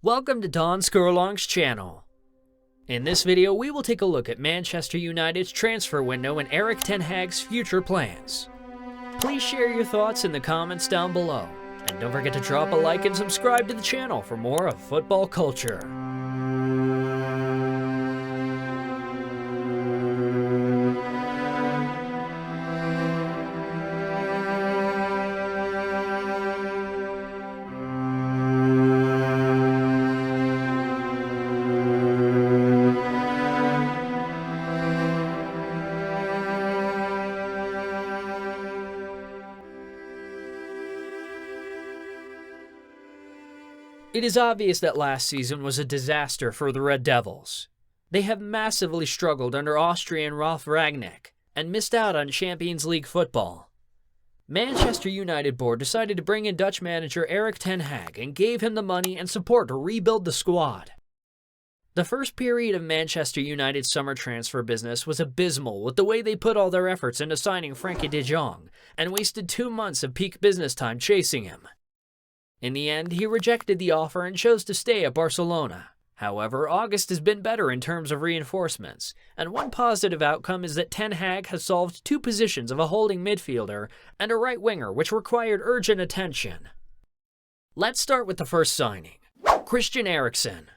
Welcome to Don Skurlong's channel. In this video, we will take a look at Manchester United's transfer window and Erik Ten Hag's future plans. Please share your thoughts in the comments down below, and don't forget to drop a like and subscribe to the channel for more of football culture. It is obvious that last season was a disaster for the Red Devils. They have massively struggled under Austrian Ralf Rangnick and missed out on Champions League football. Manchester United board decided to bring in Dutch manager Erik Ten Hag and gave him the money and support to rebuild the squad. The first period of Manchester United's summer transfer business was abysmal with the way they put all their efforts into signing Frankie de Jong and wasted 2 months of peak business time chasing him. In the end, he rejected the offer and chose to stay at Barcelona. However, August has been better in terms of reinforcements, and one positive outcome is that Ten Hag has solved 2 positions of a holding midfielder and a right winger which required urgent attention. Let's start with the first signing, Christian Eriksen.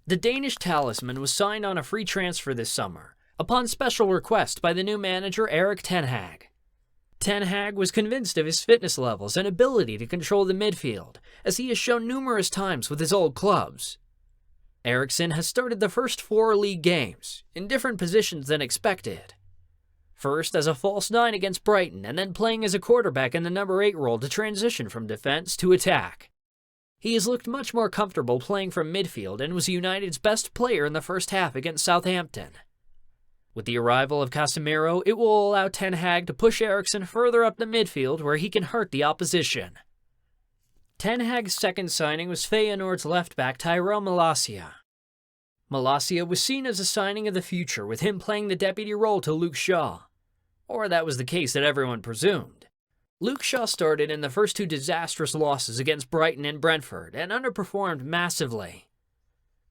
The Danish talisman was signed on a free transfer this summer, upon special request by the new manager Erik Ten Hag. Ten Hag was convinced of his fitness levels and ability to control the midfield, as he has shown numerous times with his old clubs. Eriksen has started the first 4 league games, in different positions than expected. First as a false 9 against Brighton, and then playing as a quarterback in the number 8 role to transition from defense to attack. He has looked much more comfortable playing from midfield and was United's best player in the first half against Southampton. With the arrival of Casemiro, it will allow Ten Hag to push Eriksen further up the midfield where he can hurt the opposition. Ten Hag's second signing was Feyenoord's left-back Tyrell Malacia. Malacia was seen as a signing of the future, with him playing the deputy role to Luke Shaw. Or that was the case that everyone presumed. Luke Shaw started in the first 2 disastrous losses against Brighton and Brentford and underperformed massively.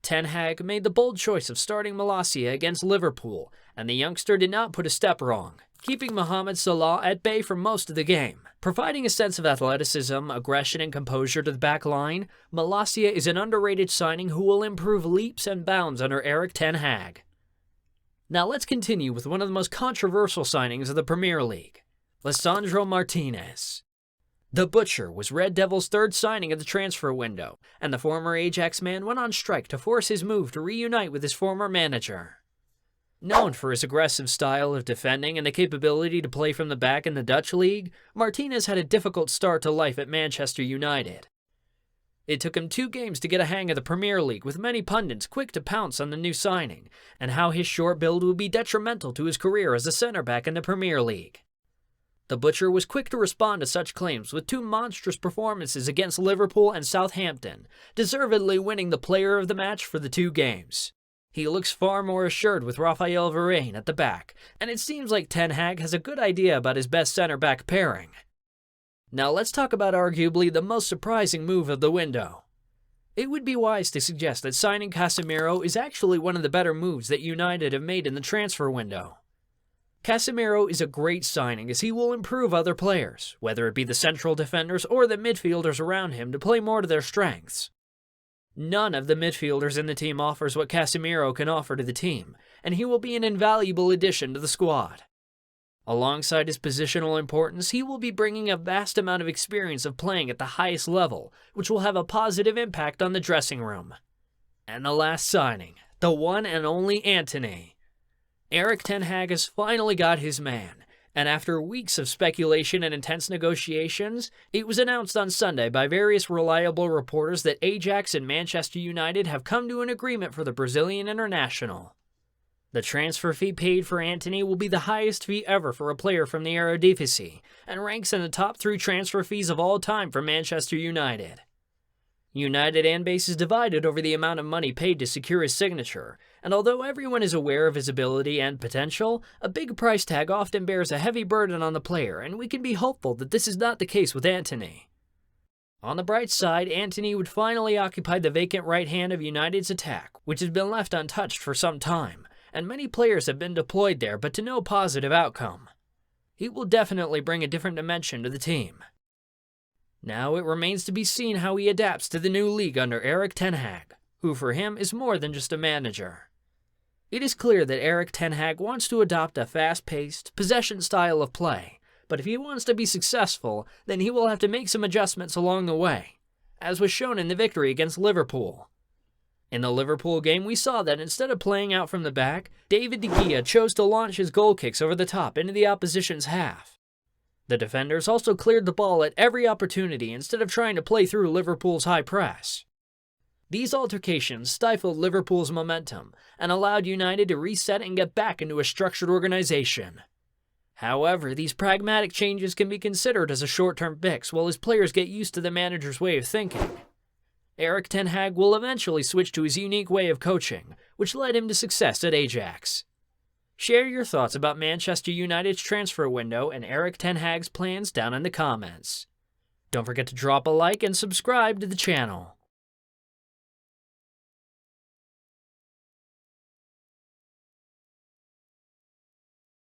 Ten Hag made the bold choice of starting Malacia against Liverpool, and the youngster did not put a step wrong, keeping Mohamed Salah at bay for most of the game. Providing a sense of athleticism, aggression, and composure to the back line, Malacia is an underrated signing who will improve leaps and bounds under Erik Ten Hag. Now let's continue with one of the most controversial signings of the Premier League, Lisandro Martinez. The Butcher was Red Devils' 3rd signing of the transfer window, and the former Ajax man went on strike to force his move to reunite with his former manager. Known for his aggressive style of defending and the capability to play from the back in the Dutch league, Martinez had a difficult start to life at Manchester United. It took him 2 games to get a hang of the Premier League, with many pundits quick to pounce on the new signing, and how his short build would be detrimental to his career as a centre-back in the Premier League. The Butcher was quick to respond to such claims with 2 monstrous performances against Liverpool and Southampton, deservedly winning the player of the match for the 2 games. He looks far more assured with Raphael Varane at the back, and it seems like Ten Hag has a good idea about his best centre-back pairing. Now let's talk about arguably the most surprising move of the window. It would be wise to suggest that signing Casemiro is actually one of the better moves that United have made in the transfer window. Casemiro is a great signing as he will improve other players, whether it be the central defenders or the midfielders around him, to play more to their strengths. None of the midfielders in the team offers what Casemiro can offer to the team, and he will be an invaluable addition to the squad. Alongside his positional importance, he will be bringing a vast amount of experience of playing at the highest level, which will have a positive impact on the dressing room. And the last signing, the one and only Antony. Erik Ten Hag has finally got his man, and after weeks of speculation and intense negotiations, it was announced on Sunday by various reliable reporters that Ajax and Manchester United have come to an agreement for the Brazilian international. The transfer fee paid for Antony will be the highest fee ever for a player from the Eredivisie, and ranks in the top 3 transfer fees of all time for Manchester United. United fan base is divided over the amount of money paid to secure his signature, and although everyone is aware of his ability and potential, a big price tag often bears a heavy burden on the player, and we can be hopeful that this is not the case with Antony. On the bright side, Antony would finally occupy the vacant right hand of United's attack, which has been left untouched for some time, and many players have been deployed there, but to no positive outcome. He will definitely bring a different dimension to the team. Now it remains to be seen how he adapts to the new league under Erik Ten Hag, who for him is more than just a manager. It is clear that Erik Ten Hag wants to adopt a fast-paced, possession style of play, but if he wants to be successful, then he will have to make some adjustments along the way, as was shown in the victory against Liverpool. In the Liverpool game, we saw that instead of playing out from the back, David De Gea chose to launch his goal kicks over the top into the opposition's half. The defenders also cleared the ball at every opportunity instead of trying to play through Liverpool's high press. These altercations stifled Liverpool's momentum and allowed United to reset and get back into a structured organization. However, these pragmatic changes can be considered as a short-term fix while his players get used to the manager's way of thinking. Erik Ten Hag will eventually switch to his unique way of coaching, which led him to success at Ajax. Share your thoughts about Manchester United's transfer window and Erik Ten Hag's plans down in the comments. Don't forget to drop a like and subscribe to the channel.